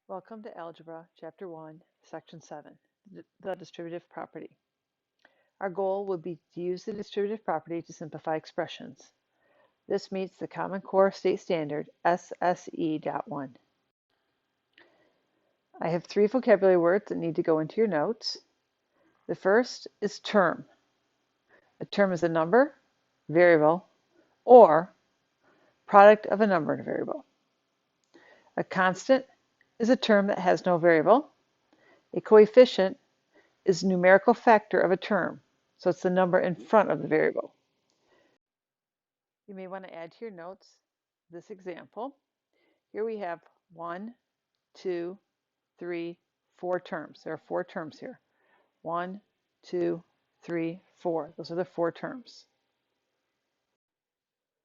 Welcome to Algebra, Chapter 1, Section 7, the distributive property. Our goal would be to use the distributive property to simplify expressions. This meets the Common Core State Standard, SSE.1. I have 3 vocabulary words that need to go into your notes. The first is term. A term is a number, variable, or product of a number and a variable. A constant is a term that has no variable. A coefficient is a numerical factor of a term, so it's the number in front of the variable. You may want to add to your notes this example. Here we have 1, 2, 3, 4 terms. There are 4 terms here. 1, 2, 3, 4. Those are the 4 terms.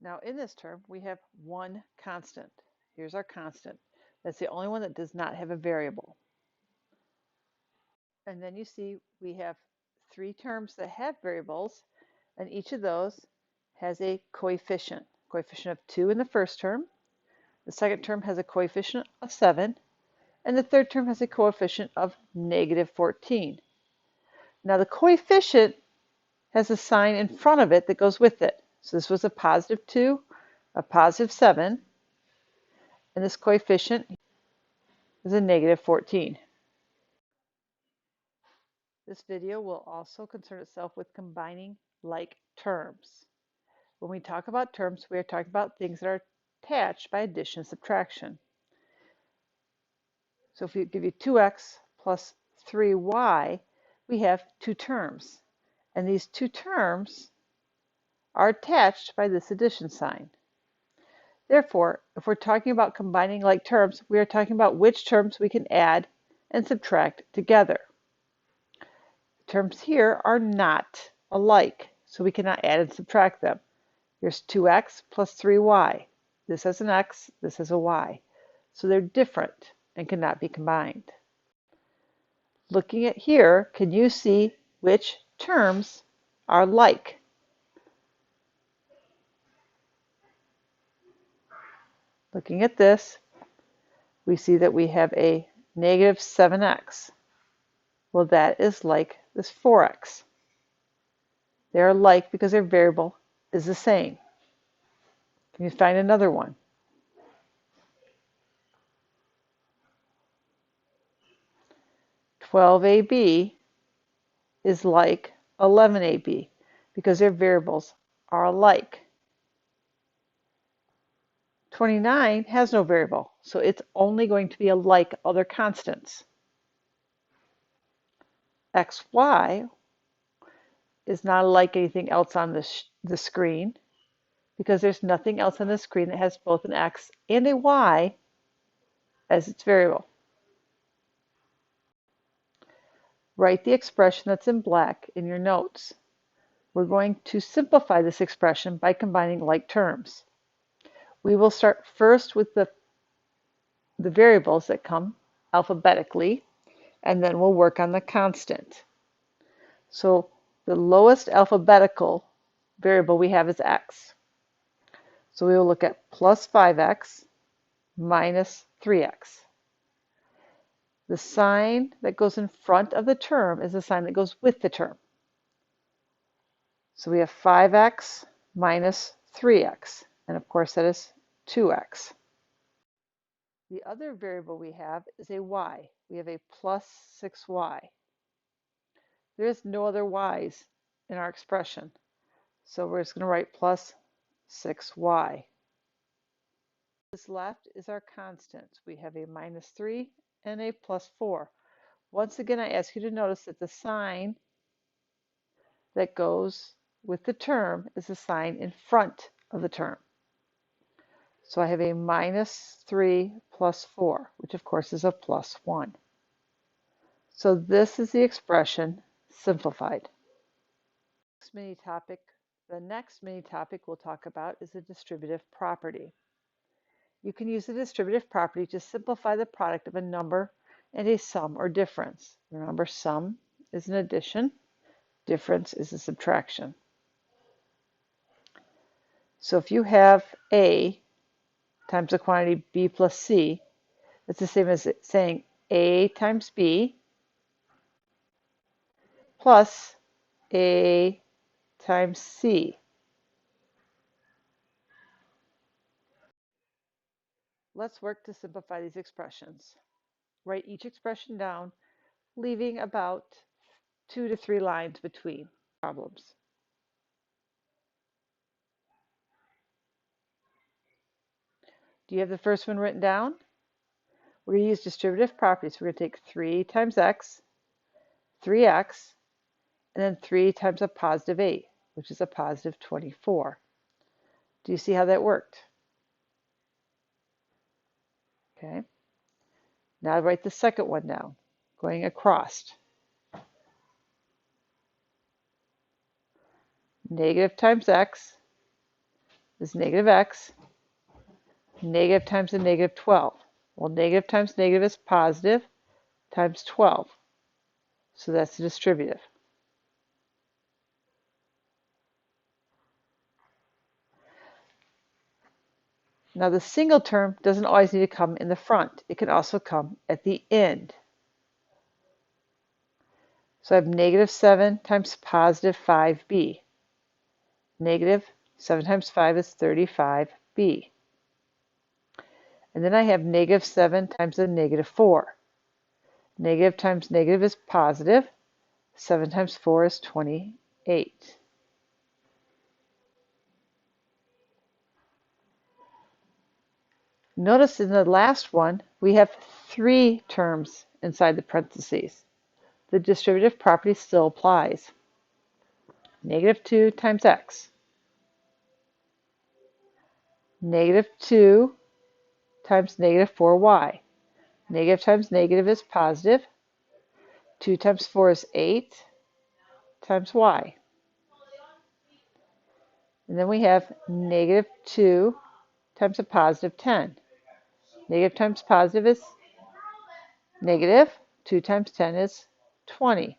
Now in this term, we have one constant. Here's our constant. That's the only one that does not have a variable. And then you see we have 3 terms that have variables, and each of those has a coefficient. Coefficient of 2 in the first term. The second term has a coefficient of 7, and the third term has a coefficient of -14. Now the coefficient has a sign in front of it that goes with it. So this was a +2, a +7, and this coefficient is a -14. This video will also concern itself with combining like terms. When we talk about terms, we are talking about things that are attached by addition and subtraction. So if we give you 2x plus 3y, we have 2 terms. And these 2 terms are attached by this addition sign. Therefore, if we're talking about combining like terms, we are talking about which terms we can add and subtract together. The terms here are not alike, so we cannot add and subtract them. Here's 2x plus 3y. This has an x, this has a y. So they're different and cannot be combined. Looking at here, can you see which terms are like? Looking at this, we see that we have a -7x. Well, that is like this 4x. They are like because their variable is the same. Can you find another one? (12ab) is like 11ab because their variables are alike. 29 has no variable, so it's only going to be alike other constants. XY is not like anything else on the screen because there's nothing else on the screen that has both an X and a Y as its variable. Write the expression that's in black in your notes. We're going to simplify this expression by combining like terms. We will start first with the variables that come alphabetically, and then we'll work on the constant. So the lowest alphabetical variable we have is x. So we will look at plus 5x minus 3x. The sign that goes in front of the term is the sign that goes with the term. So we have 5x minus 3x, and of course that is 2x. The other variable we have is a y. We have a plus 6y. There is no other y's in our expression, so we're just going to write plus 6y. This left is our constant. We have a -3 and a +4. Once again, I ask you to notice that the sign that goes with the term is the sign in front of the term. So I have a -3 plus 4, which of course is a +1. So this is the expression simplified. The next mini topic we'll talk about is the distributive property. You can use the distributive property to simplify the product of a number and a sum or difference. Remember, sum is an addition, difference is a subtraction. So if you have A times the quantity B plus C, That's the same as saying A times B plus A times C. Let's work to simplify these expressions. Write each expression down, leaving about 2 to 3 lines between problems. Do you have the first one written down? We're going to use distributive properties. We're going to take 3 times x, 3x, and then 3 times a positive 8, which is a positive 24. Do you see how that worked? Okay. Now write the second one down, going across. Negative times x is negative x. Negative times a negative 12. Well, negative times negative is positive times 12. So that's the distributive. Now the single term doesn't always need to come in the front. It can also come at the end. So I have negative 7 times positive 5b. Negative 7 times 5 is 35b. And then I have negative 7 times a negative 4. Negative times negative is positive. 7 times 4 is 28. Notice in the last one, we have 3 terms inside the parentheses. The distributive property still applies. Negative 2 times x. Negative 2 times negative 4y. Negative times negative is positive. 2 times 4 is 8 times y. And then we have negative 2 times a positive 10. Negative times positive is negative. 2 times 10 is 20.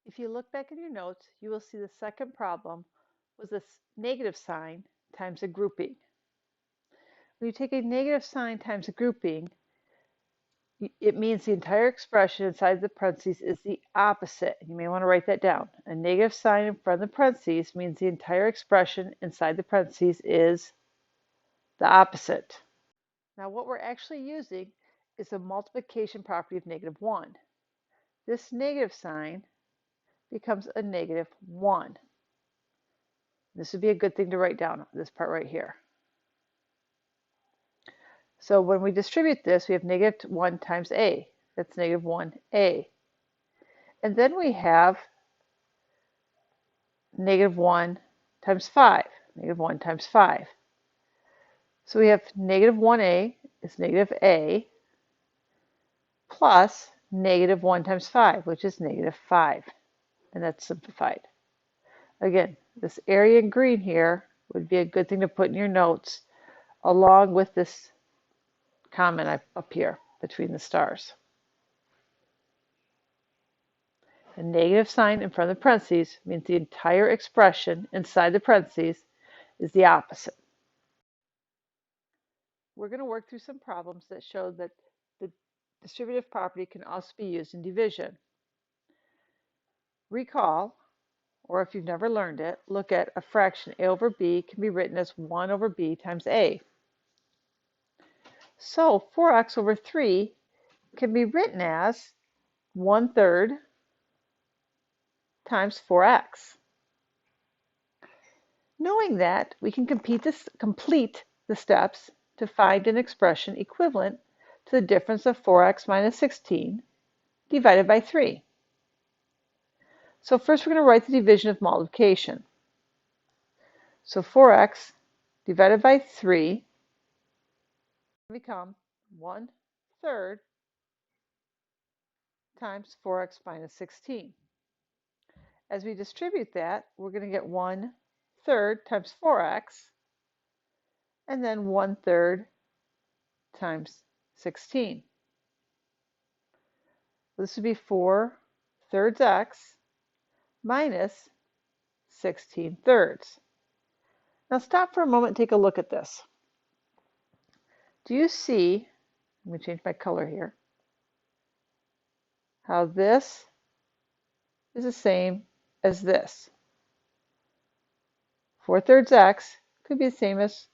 If you look back in your notes, you will see the second problem was a negative sign times a grouping. When you take a negative sign times a grouping, it means the entire expression inside the parentheses is the opposite. You may want to write that down. A negative sign in front of the parentheses means the entire expression inside the parentheses is the opposite. Now what we're actually using is the multiplication property of negative 1. This negative sign becomes a negative 1. This would be a good thing to write down, this part right here. So when we distribute this, we have negative 1 times a. That's negative 1a. And then we have negative 1 times 5. Negative 1 times 5. So we have negative 1a is negative a plus negative 1 times 5, which is negative 5. And that's simplified. Again, this area in green here would be a good thing to put in your notes along with this comment up here between the stars. A negative sign in front of the parentheses means the entire expression inside the parentheses is the opposite. We're going to work through some problems that show that the distributive property can also be used in division. Recall, or if you've never learned it, look at a fraction a over b can be written as 1 over b times a. So 4x over 3 can be written as 1/3 times 4x. Knowing that, we can complete the steps to find an expression equivalent to the difference of 4x minus 16 divided by 3. So first we're going to write the division of multiplication. So 4x divided by 3 become 1/3 times 4x minus 16. As we distribute that, we're going to get 1/3 times 4x and then 1/3 times 16. This would be 4/3 x minus 16/3. Now stop for a moment and take a look at this. Do you see, I'm going to change my color here, how this is the same as this? 4/3 x could be the same as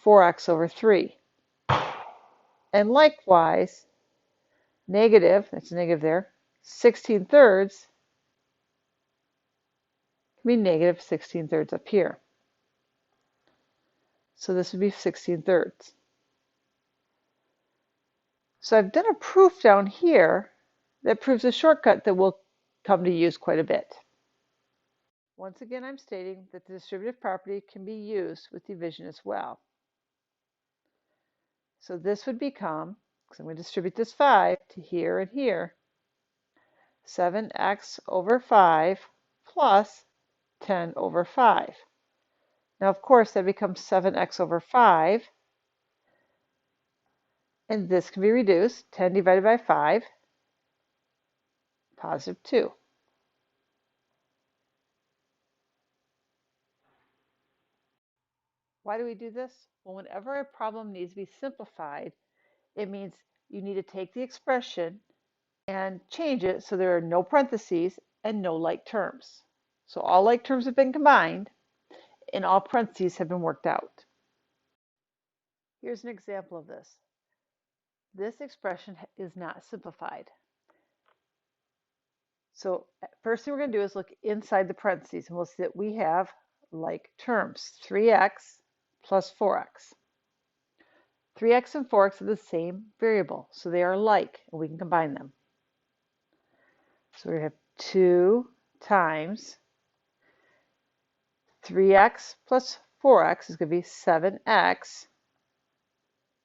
4x over 3. And likewise, negative, that's a negative there, 16/3 can be negative 16/3 up here. So this would be 16/3. So I've done a proof down here that proves a shortcut that we'll come to use quite a bit. Once again, I'm stating that the distributive property can be used with division as well. So this would become, because I'm going to distribute this 5 to here and here, 7x over 5 plus 10 over 5. Now, of course, that becomes 7x over 5. And this can be reduced. 10 divided by 5, positive 2. Why do we do this? Well, whenever a problem needs to be simplified, it means you need to take the expression and change it so there are no parentheses and no like terms. So all like terms have been combined and all parentheses have been worked out. Here's an example of this. This expression is not simplified. So first thing we're going to do is look inside the parentheses, and we'll see that we have like terms, 3x plus 4x. 3x and 4x are the same variable, so they are like, and we can combine them. So we have 2 times 3x plus 4x is going to be 7x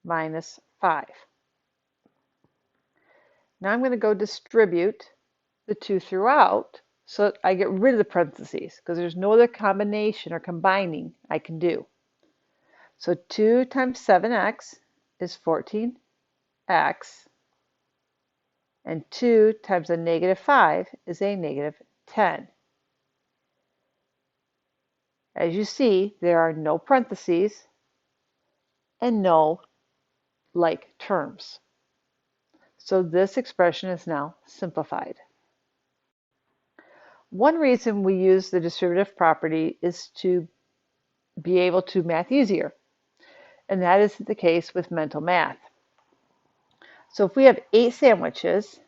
minus 5. Now I'm going to go distribute the 2 throughout so I get rid of the parentheses because there's no other combination or combining I can do. So 2 times 7x is 14x, and 2 times a negative 5 is a negative 10. As you see, there are no parentheses and no like terms. So this expression is now simplified. One reason we use the distributive property is to be able to math easier, and that is the case with mental math. So if we have 8 sandwiches,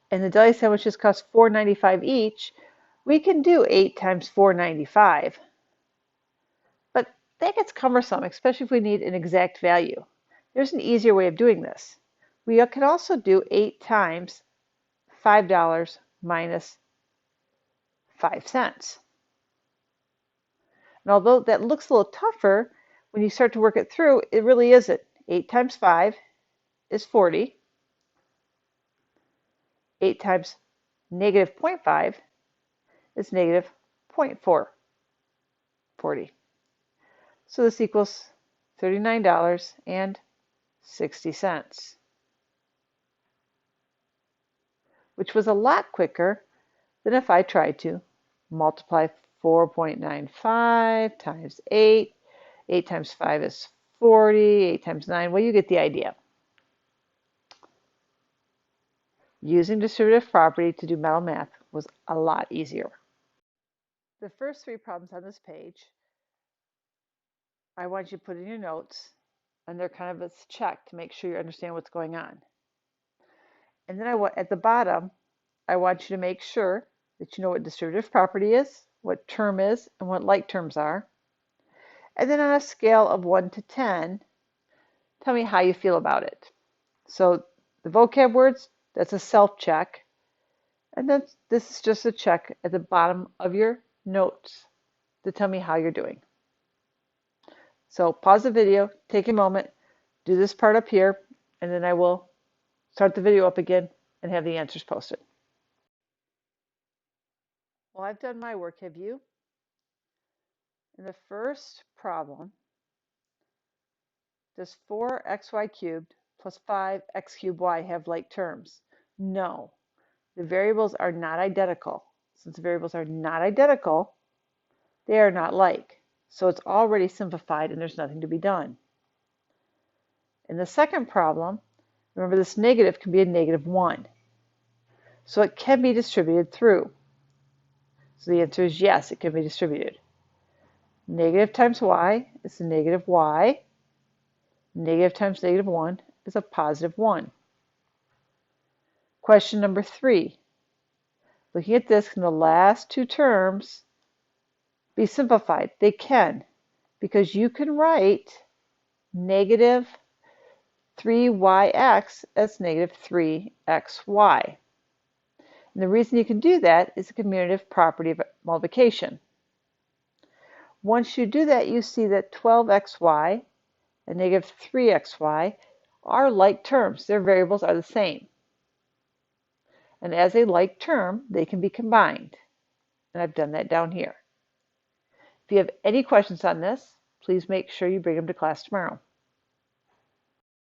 and the deli sandwiches cost $4.95 each, we can do 8 times $4.95. But that gets cumbersome, especially if we need an exact value. There's an easier way of doing this. We can also do 8 times $5 minus 5 cents. And although that looks a little tougher, when you start to work it through, it really isn't. 8 times 5 is 40. 8 times negative 0.5 is negative 0.440. So this equals $39.60, which was a lot quicker than if I tried to multiply 4.95 times 8. 8 times 5 is 40. 8 times 9, well, you get the idea. Using distributive property to do mental math was a lot easier. The first 3 problems on this page, I want you to put in your notes, and they're kind of a check to make sure you understand what's going on. And then at the bottom, I want you to make sure that you know what distributive property is, what term is, and what like terms are. And then on a scale of 1 to 10, tell me how you feel about it. So the vocab words, that's a self-check. And then this is just a check at the bottom of your notes to tell me how you're doing. So pause the video, take a moment, do this part up here, and then I will start the video up again and have the answers posted. Well, I've done my work, have you? In the first problem, does 4xy cubed plus 5x cubed y have like terms? No, the variables are not identical. Since the variables are not identical, they are not like. So it's already simplified and there's nothing to be done. In the second problem, remember this negative can be a negative 1. So it can be distributed through. So the answer is yes, it can be distributed. Negative times y is a negative y. Negative times negative 1 is a positive 1. Question number 3. Looking at this, can the last two terms be simplified? They can, because you can write negative 3yx as negative 3xy. And the reason you can do that is the commutative property of multiplication. Once you do that, you see that 12xy and negative 3xy are like terms. Their variables are the same. And as a like term, they can be combined. And I've done that down here. If you have any questions on this, please make sure you bring them to class tomorrow.